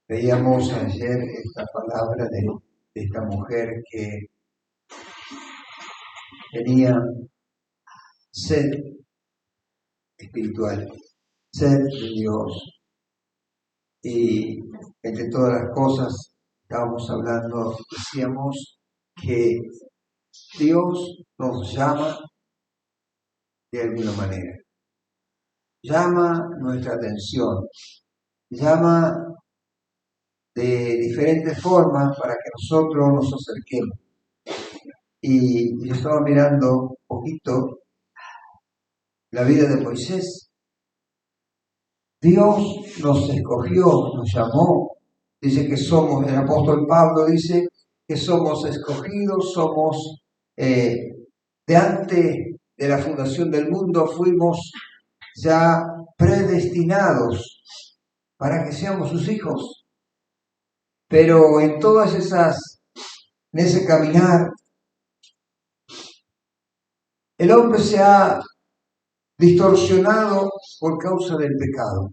Veíamos ayer esta palabra de esta mujer que tenía sed espiritual, sed de Dios. Y entre todas las cosas estábamos hablando, decíamos que Dios nos llama de alguna manera, llama nuestra atención, llama de diferentes formas para que nosotros nos acerquemos. Y yo estaba mirando un poquito la vida de Moisés. Dios nos escogió, nos llamó. Dice que somos, el apóstol Pablo dice que somos escogidos, somos de antes de la fundación del mundo, fuimos ya predestinados para que seamos sus hijos. Pero en ese caminar, el hombre se ha distorsionado por causa del pecado.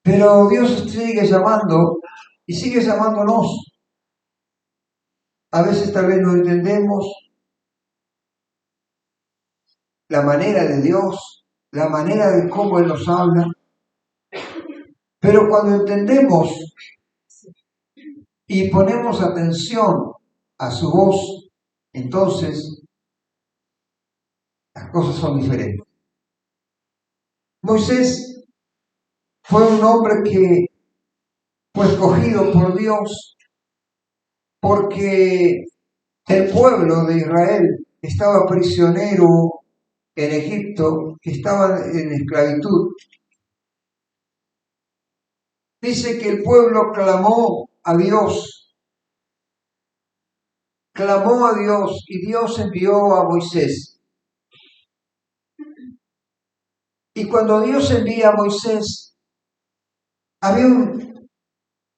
Pero Dios sigue llamando y sigue llamándonos. A veces tal vez no entendemos la manera de Dios, la manera de cómo Él nos habla. Pero cuando entendemos y ponemos atención a su voz, entonces las cosas son diferentes. Moisés fue un hombre que fue escogido por Dios porque el pueblo de Israel estaba prisionero en Egipto, que estaba en esclavitud. Dice que el pueblo clamó a Dios y Dios envió a Moisés. Y cuando Dios envía a Moisés, había un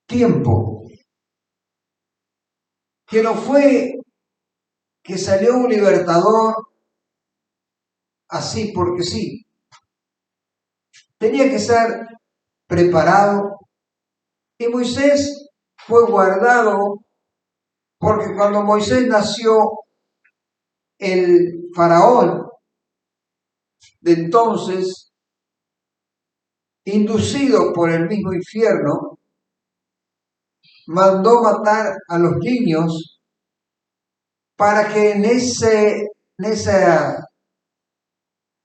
tiempo que no fue que salió un libertador así porque sí. Tenía que estar preparado. Y Moisés fue guardado porque cuando Moisés nació, el faraón de entonces, inducido por el mismo infierno, mandó matar a los niños para que en esa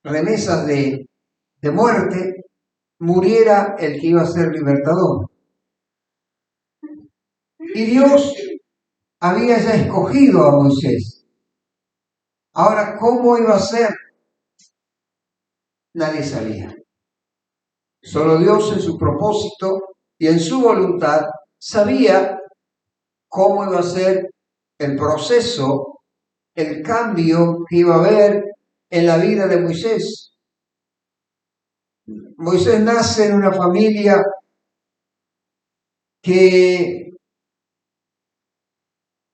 remesa de muerte muriera el que iba a ser libertador. Y Dios había ya escogido a Moisés. Ahora, ¿cómo iba a ser? Nadie sabía. Solo Dios en su propósito y en su voluntad sabía cómo iba a ser el proceso, el cambio que iba a haber en la vida de Moisés. Moisés nace en una familia que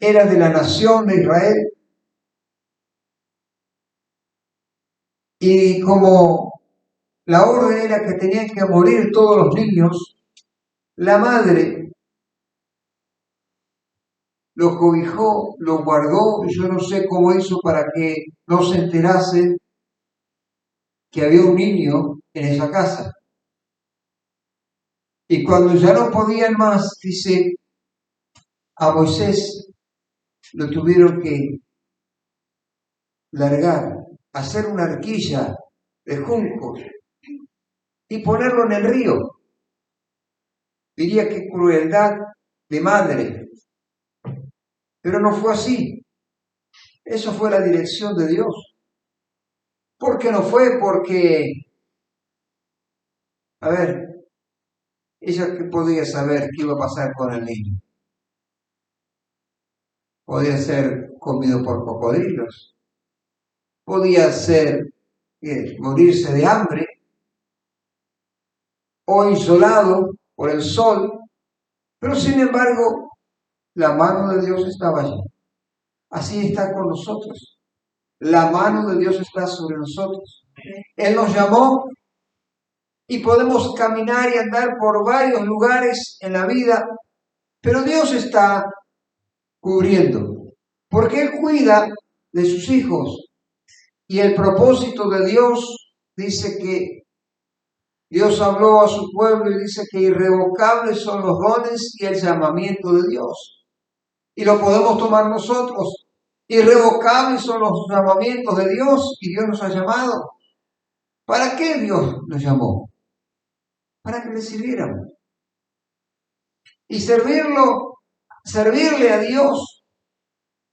era de la nación de Israel y como la orden era que tenían que morir todos los niños, la madre lo cobijó, lo guardó, y yo no sé cómo hizo para que no se enterase que había un niño en esa casa. Y cuando ya no podían más, dice, a Moisés lo tuvieron que largar, hacer una arquilla de juncos y ponerlo en el río. Diría que crueldad de madre, pero no fue así. Eso fue la dirección de Dios. ¿Por qué no fue? Porque, a ver, ella que podía saber qué iba a pasar con el niño. Podía ser comido por cocodrilos, podía ser morirse de hambre o insolado por el sol, pero sin embargo la mano de Dios estaba allí. Así está con nosotros. La mano de Dios está sobre nosotros. Él nos llamó y podemos caminar y andar por varios lugares en la vida, pero Dios está cubriendo, porque Él cuida de sus hijos. Y el propósito de Dios dice que Dios habló a su pueblo y dice que irrevocables son los dones y el llamamiento de Dios. Y lo podemos tomar nosotros. Irrevocables son los llamamientos de Dios y Dios nos ha llamado. ¿Para qué Dios nos llamó? Para que le sirviéramos. Y servirle a Dios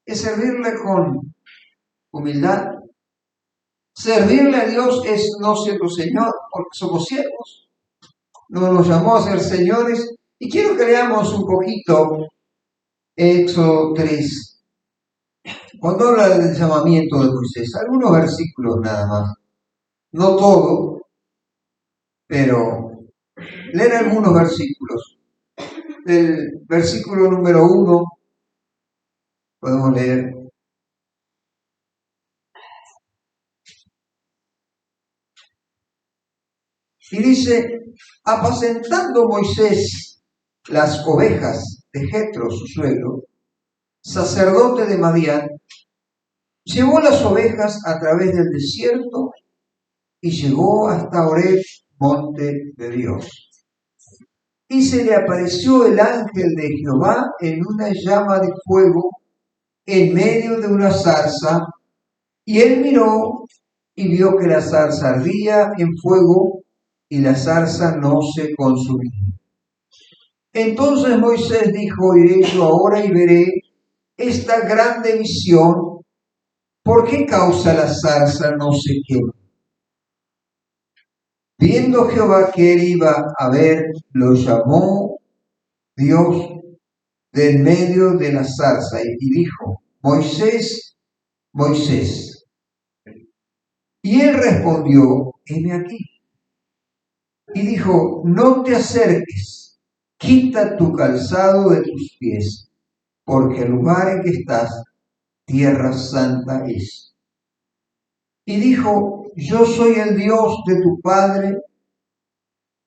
es servirle con humildad. Servirle a Dios es no siendo Señor, porque somos siervos. No nos llamó a ser señores. Y quiero que leamos un poquito Éxodo 3. Cuando habla del llamamiento de Moisés, algunos versículos nada más. No todo, pero leer algunos versículos. Del versículo número 1 podemos leer: y dice, apacentando Moisés las ovejas de Jetro, su suegro, sacerdote de Madián, llevó las ovejas a través del desierto y llegó hasta Horeb, monte de Dios. Y se le apareció el ángel de Jehová en una llama de fuego en medio de una zarza, y él miró y vio que la zarza ardía en fuego y la zarza no se consumía. Entonces Moisés dijo, iré yo ahora y veré esta grande visión, ¿por qué causa la zarza no se quema? Viendo Jehová que él iba a ver, lo llamó Dios del medio de la zarza y dijo, Moisés, Moisés. Y él respondió, heme aquí. Y dijo, no te acerques, quita tu calzado de tus pies, porque el lugar en que estás, tierra santa es. Y dijo, yo soy el Dios de tu padre,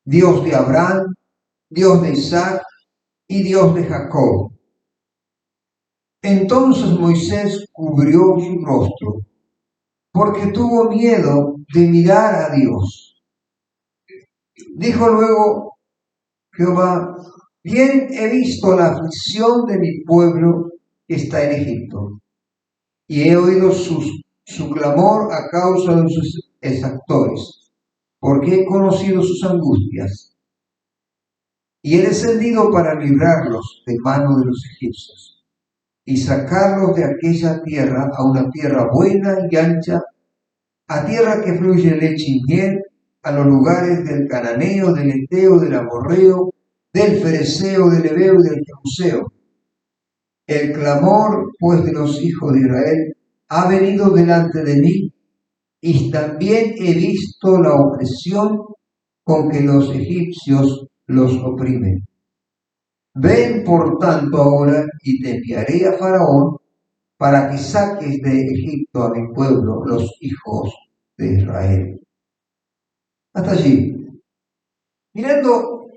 Dios de Abraham, Dios de Isaac y Dios de Jacob. Entonces Moisés cubrió su rostro, porque tuvo miedo de mirar a Dios. Dijo luego Jehová, bien he visto la aflicción de mi pueblo que está en Egipto, y he oído su clamor a causa de sus exactores, porque he conocido sus angustias, y he descendido para librarlos de mano de los egipcios, y sacarlos de aquella tierra a una tierra buena y ancha, a tierra que fluye leche y miel, a los lugares del cananeo, del eteo, del amorreo, del fereceo, del heveo y del jebuseo. El clamor, pues, de los hijos de Israel ha venido delante de mí, y también he visto la opresión con que los egipcios los oprimen. Ven, por tanto, ahora, y te enviaré a Faraón, para que saques de Egipto a mi pueblo, los hijos de Israel. Hasta allí. Mirando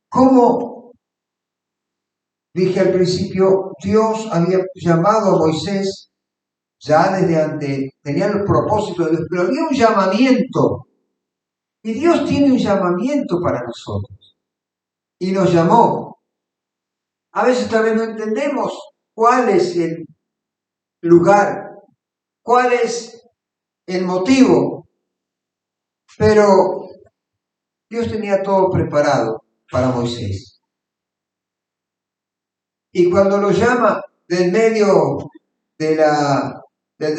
cómo, dije al principio, Dios había llamado a Moisés ya desde antes, tenía el propósito de Dios, pero había un llamamiento. Y Dios tiene un llamamiento para nosotros. Y nos llamó. A veces también no entendemos cuál es el lugar, cuál es el motivo, pero Dios tenía todo preparado para Moisés. Y cuando lo llama del medio de del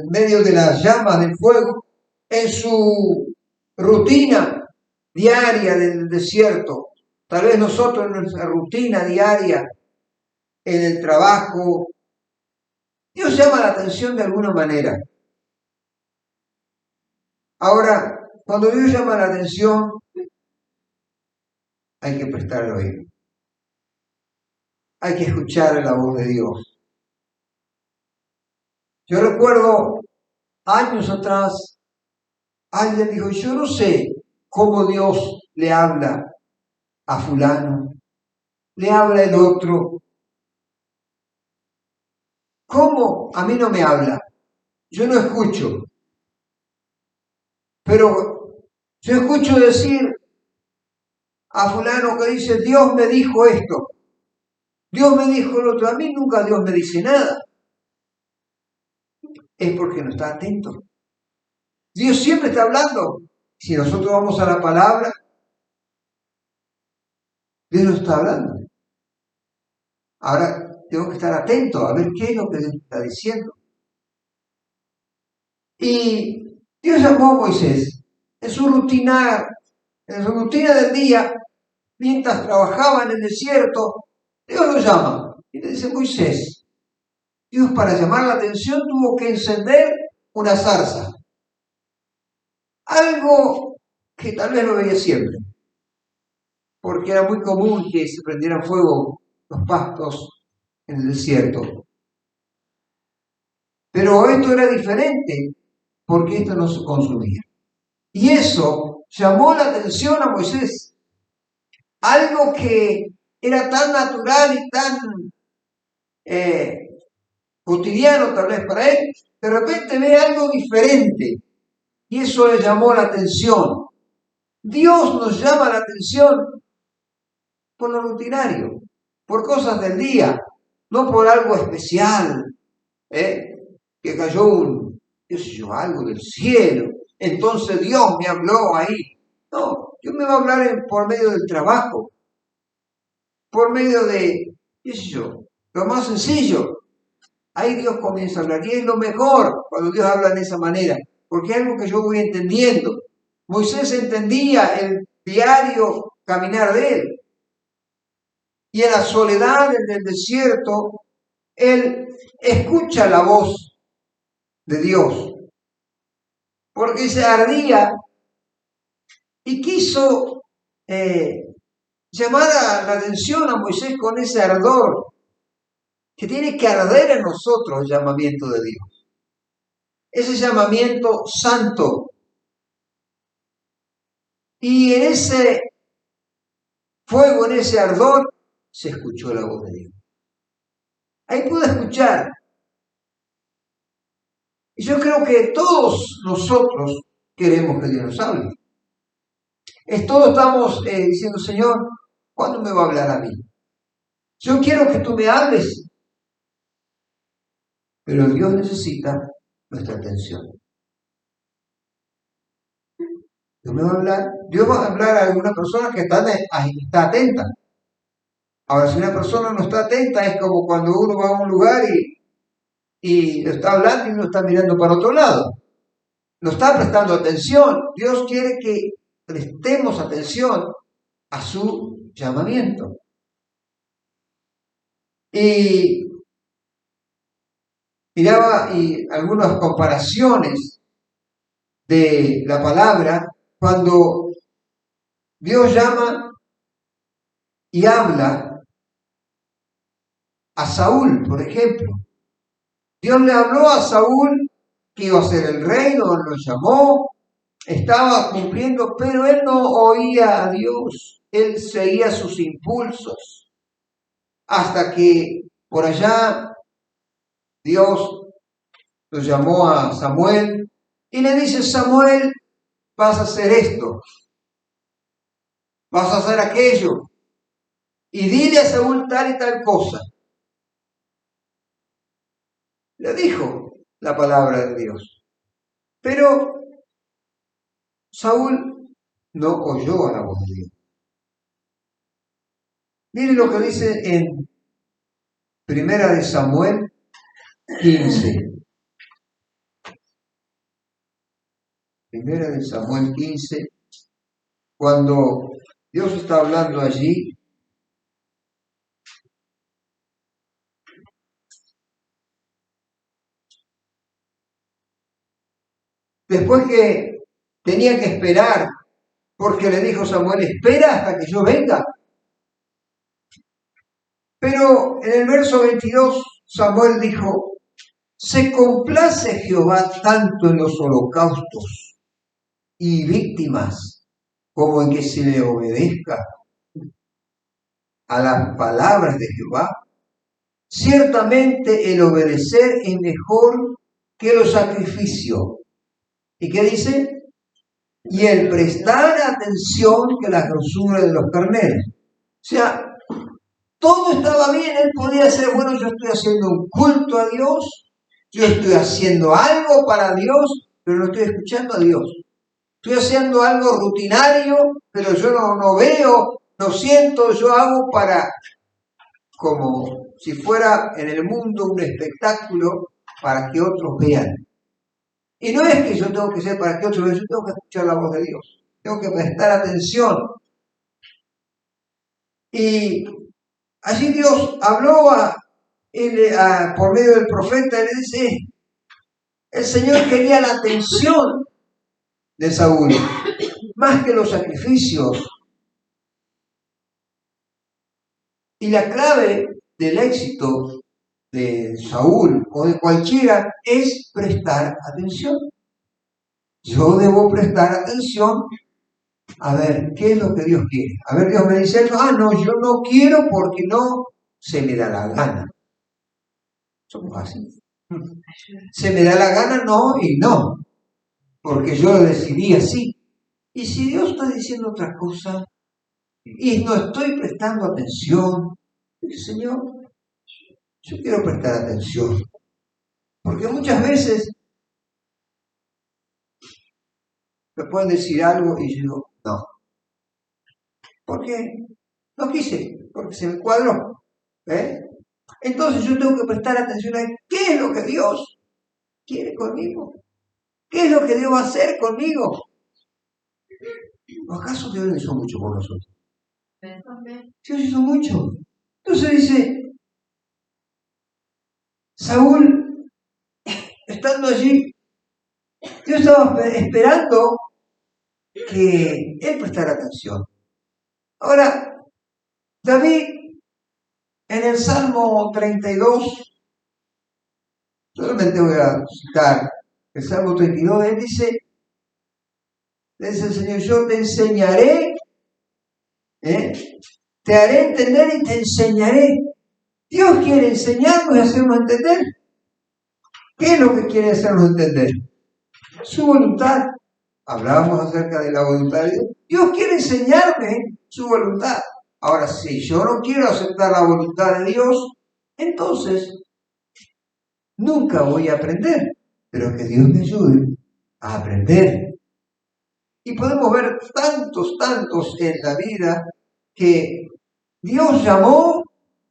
medio de la llama del fuego, en su rutina diaria del desierto, tal vez nosotros en nuestra rutina diaria, en el trabajo, Dios llama la atención de alguna manera. Ahora, cuando Dios llama la atención, hay que prestarle oído. Hay que escuchar la voz de Dios. Yo recuerdo años atrás, Alguien dijo, yo no sé cómo Dios le habla a fulano, le habla el otro. ¿Cómo? A mí no me habla. Yo no escucho. Pero yo escucho decir a fulano que dice, Dios me dijo esto, Dios me dijo lo otro. A mí nunca Dios me dice nada. Es porque no está atento. Dios siempre está hablando. Si nosotros vamos a la palabra, Dios nos está hablando. Ahora tengo que estar atento a ver qué es lo que Dios está diciendo. Y Dios llamó a Moisés en su rutina del día, mientras trabajaba en el desierto. Dios lo llama y le dice, Moisés. Dios, para llamar la atención, tuvo que encender una zarza. Algo que tal vez lo veía siempre, porque era muy común que se prendieran fuego los pastos en el desierto. Pero esto era diferente, porque esto no se consumía. Y eso llamó la atención a Moisés. Algo que era tan natural y tan cotidiano tal vez para él, de repente ve algo diferente. Y eso le llamó la atención. Dios nos llama la atención por lo rutinario, por cosas del día, no por algo especial, que cayó algo del cielo. Entonces Dios me habló ahí. No, Dios me va a hablar por medio del trabajo, por medio de, lo más sencillo. Ahí Dios comienza a hablar. Y es lo mejor cuando Dios habla de esa manera, porque es algo que yo voy entendiendo. Moisés entendía el diario caminar de él. Y en la soledad del desierto, él escucha la voz de Dios. Porque se ardía y quiso llamar la atención a Moisés con ese ardor que tiene que arder en nosotros el llamamiento de Dios. Ese llamamiento santo. Y en ese fuego, en ese ardor, se escuchó la voz de Dios. Ahí pude escuchar. Y yo creo que todos nosotros queremos que Dios nos hable. Todos estamos diciendo, Señor, ¿cuándo me va a hablar a mí? Yo quiero que tú me hables. Pero Dios necesita nuestra atención. Dios me va a hablar. Dios va a hablar a alguna persona que está atenta. Ahora, si una persona no está atenta, es como cuando uno va a un lugar y está hablando y uno está mirando para otro lado. No está prestando atención. Dios quiere que prestemos atención a su llamamiento. Y miraba algunas comparaciones de la palabra cuando Dios llama y habla a Saúl, por ejemplo. Dios le habló a Saúl que iba a ser el rey, lo llamó, estaba cumpliendo, pero él no oía a Dios, él seguía sus impulsos, hasta que por allá Dios lo llamó a Samuel y le dice, Samuel, vas a hacer esto, vas a hacer aquello, y dile a Saúl tal y tal cosa. Le dijo la palabra de Dios. Pero Saúl no oyó a la voz de Dios. Mire lo que dice en Primera de Samuel 15. Primera de Samuel 15, cuando Dios está hablando allí. Después que tenía que esperar, porque le dijo Samuel, espera hasta que yo venga. Pero en el verso 22, Samuel dijo, se complace Jehová tanto en los holocaustos y víctimas, como en que se le obedezca a las palabras de Jehová. Ciertamente el obedecer es mejor que los sacrificios. ¿Y qué dice? Y el prestar atención que la grosura de los carneros. O sea, todo estaba bien, él podía decir, bueno, yo estoy haciendo un culto a Dios, yo estoy haciendo algo para Dios, pero no estoy escuchando a Dios. Estoy haciendo algo rutinario, pero yo no veo, no siento, yo hago para, como si fuera en el mundo un espectáculo para que otros vean. Y no es que yo tengo que ser para que otros vean, yo tengo que escuchar la voz de Dios, tengo que prestar atención. Y allí Dios habló por medio del profeta, y le dice, el Señor quería la atención de Saúl, más que los sacrificios. Y la clave del éxito de Saúl o de cualquiera es prestar atención. Yo debo prestar atención a ver qué es lo que Dios quiere. A ver, Dios me dice, no, yo no quiero porque no se me da la gana. Somos así. Se me da la gana, no y no, porque yo lo decidí así. Y si Dios está diciendo otra cosa y no estoy prestando atención, Señor, yo quiero prestar atención. Porque muchas veces me pueden decir algo y yo digo, no. ¿Por qué? No quise, porque se me cuadró. Entonces yo tengo que prestar atención a qué es lo que Dios quiere conmigo. ¿Qué es lo que Dios va a hacer conmigo? ¿O acaso Dios no hizo mucho por nosotros? Dios hizo mucho. Entonces dice, Saúl, estando allí, yo estaba esperando que él prestara atención. Ahora, David, en el Salmo 32, solamente voy a citar el Salmo 32, él dice el Señor, yo te enseñaré, te haré entender y te enseñaré. Dios quiere enseñarnos y hacernos entender. ¿Qué es lo que quiere hacernos entender? Su voluntad. Hablábamos acerca de la voluntad de Dios. Dios quiere enseñarme su voluntad. Ahora, si yo no quiero aceptar la voluntad de Dios, entonces nunca voy a aprender. Pero que Dios me ayude a aprender. Y podemos ver tantos en la vida que Dios llamó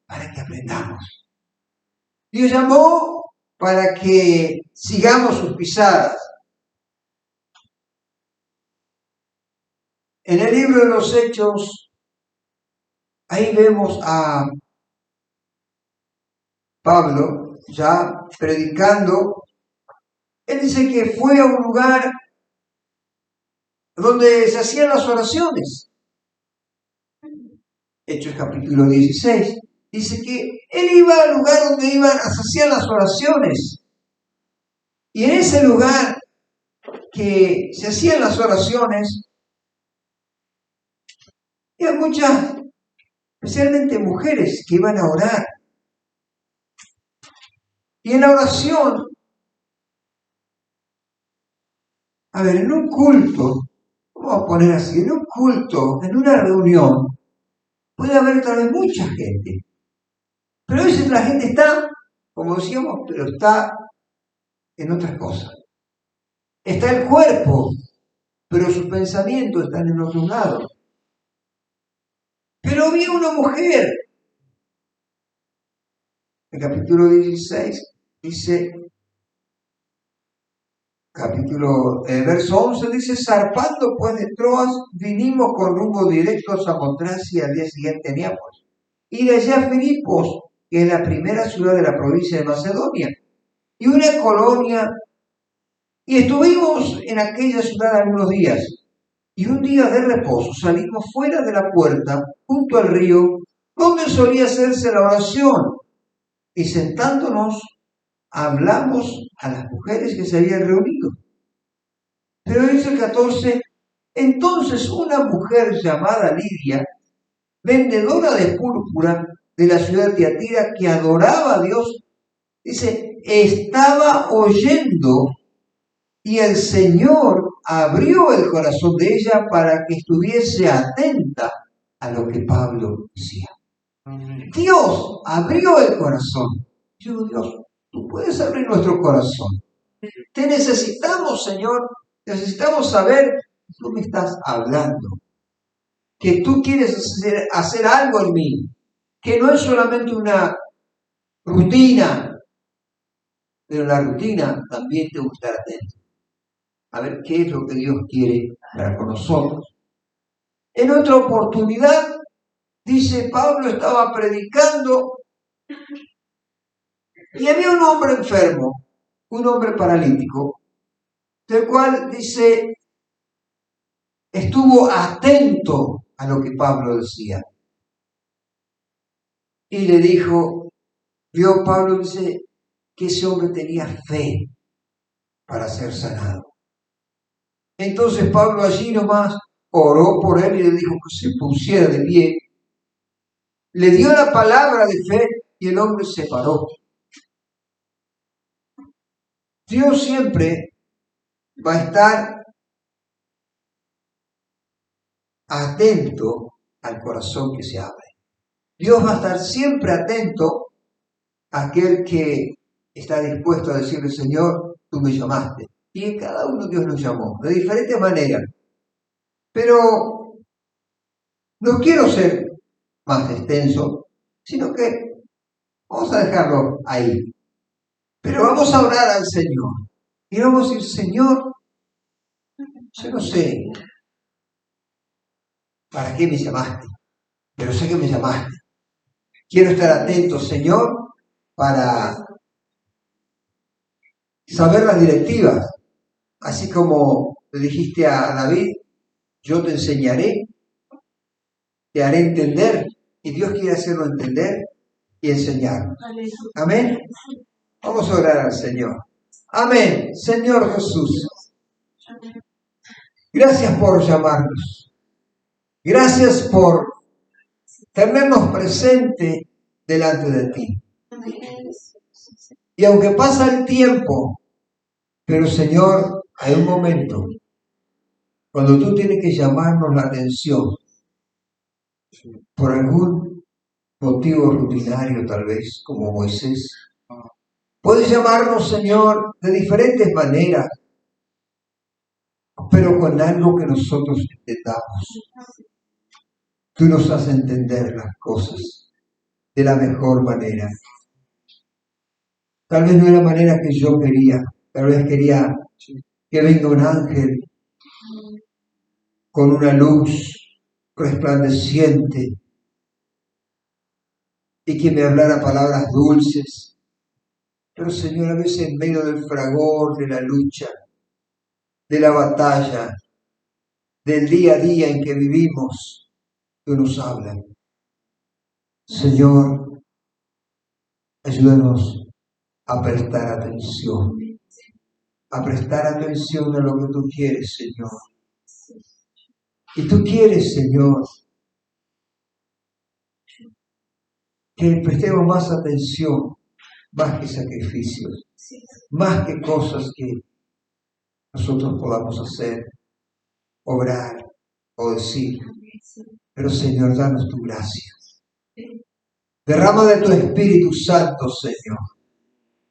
para que aprendamos. Dios llamó para que sigamos sus pisadas. En el libro de los Hechos, ahí vemos a Pablo ya predicando. Él dice que fue a un lugar donde se hacían las oraciones. Hechos capítulo 16. Dice que él iba al lugar donde se hacían las oraciones. Y en ese lugar que se hacían las oraciones, había muchas, especialmente mujeres, que iban a orar. Y en la oración, a ver, en un culto, vamos a poner así, en un culto, en una reunión, puede haber tal vez mucha gente. Pero a veces la gente está, como decíamos, pero está en otras cosas. Está el cuerpo, pero sus pensamientos están en otro lado. Pero había una mujer, en el capítulo 16, dice, verso 11, dice, zarpando pues de Troas, vinimos con rumbo directo a Samotracia y al día siguiente a Neápolis. Y de allá a Filipos, que es la primera ciudad de la provincia de Macedonia, y una colonia, y estuvimos en aquella ciudad algunos días. Y un día de reposo salimos fuera de la puerta, junto al río, donde solía hacerse la oración. Y sentándonos, hablamos a las mujeres que se habían reunido. Pero dice el 14, Entonces una mujer llamada Lidia, vendedora de púrpura de la ciudad de Tiatira, que adoraba a Dios, dice, estaba oyendo y el Señor abrió el corazón de ella para que estuviese atenta a lo que Pablo decía. Dios abrió el corazón. Yo digo, Dios, tú puedes abrir nuestro corazón. Te necesitamos, Señor. Necesitamos saber que tú me estás hablando. Que tú quieres hacer algo en mí. Que no es solamente una rutina. Pero la rutina también tengo que estar atento. A ver qué es lo que Dios quiere para con nosotros. En otra oportunidad, dice Pablo, estaba predicando y había un hombre enfermo, un hombre paralítico, del cual dice, estuvo atento a lo que Pablo decía. Y le dijo, vio Pablo, dice, que ese hombre tenía fe para ser sanado. Entonces Pablo allí nomás oró por él y le dijo que se pusiera de pie. Le dio la palabra de fe y el hombre se paró. Dios siempre va a estar atento al corazón que se abre. Dios va a estar siempre atento a aquel que está dispuesto a decirle, Señor, tú me llamaste. Y en cada uno Dios nos llamó, de diferentes maneras. Pero no quiero ser más extenso, sino que vamos a dejarlo ahí. Pero vamos a orar al Señor. Y vamos a decir, Señor, yo no sé para qué me llamaste, pero sé que me llamaste. Quiero estar atento, Señor, para saber las directivas. Así como le dijiste a David, yo te enseñaré, te haré entender. Y Dios quiere hacerlo entender y enseñarnos. Amén. Vamos a orar al Señor. Amén. Señor Jesús, gracias por llamarnos. Gracias por tenernos presente delante de ti. Y aunque pasa el tiempo, pero Señor, hay un momento cuando tú tienes que llamarnos la atención por algún motivo rutinario, tal vez, como Moisés. Puedes llamarnos, Señor, de diferentes maneras, pero con algo que nosotros entendamos. Tú nos haces entender las cosas de la mejor manera. Tal vez no es la manera que yo quería. Tal vez quería que venga un ángel con una luz resplandeciente y que me hablara palabras dulces. Pero Señor, a veces en medio del fragor, de la lucha, de la batalla, del día a día en que vivimos, tú nos hablas. Señor, ayúdanos a prestar atención a lo que tú quieres, Señor. Y tú quieres, Señor, que prestemos más atención, más que sacrificios, más que cosas que nosotros podamos hacer, obrar o decir. Pero Señor, danos tu gracia. Derrama de tu Espíritu Santo, Señor.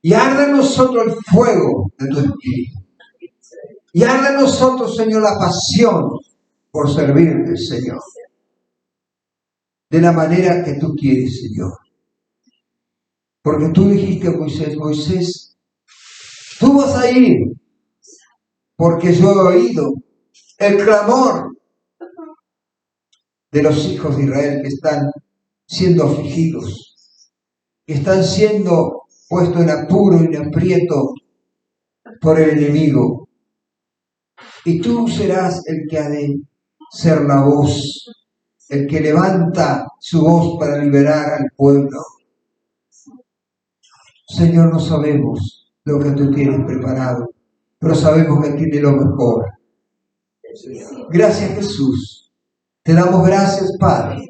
Y arde en nosotros el fuego de tu Espíritu. Y arde en nosotros, Señor, la pasión por servirte, Señor. De la manera que tú quieres, Señor. Porque tú dijiste a Moisés, Moisés, tú vas a ir, porque yo he oído el clamor de los hijos de Israel que están siendo afligidos, que están siendo puestos en apuro y en aprieto por el enemigo. Y tú serás el que ha de ser la voz, el que levanta su voz para liberar al pueblo. Señor, no sabemos lo que tú tienes preparado, pero sabemos que tiene lo mejor. Gracias, Jesús. Te damos gracias, Padre,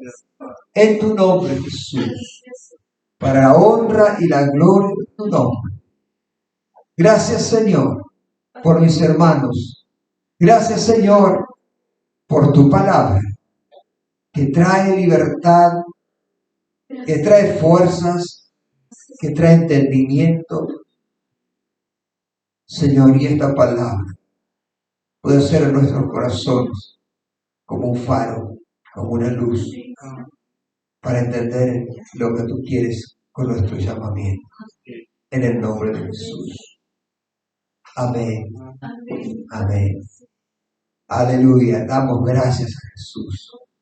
en tu nombre, Jesús, para la honra y la gloria de tu nombre. Gracias, Señor, por mis hermanos. Gracias, Señor, por tu palabra, que trae libertad, que trae fuerzas, que trae entendimiento. Señor, y esta palabra puede ser en nuestros corazones como un faro, como una luz, para entender lo que tú quieres con nuestro llamamiento. En el nombre de Jesús. Amén. Amén. Aleluya. Damos gracias a Jesús.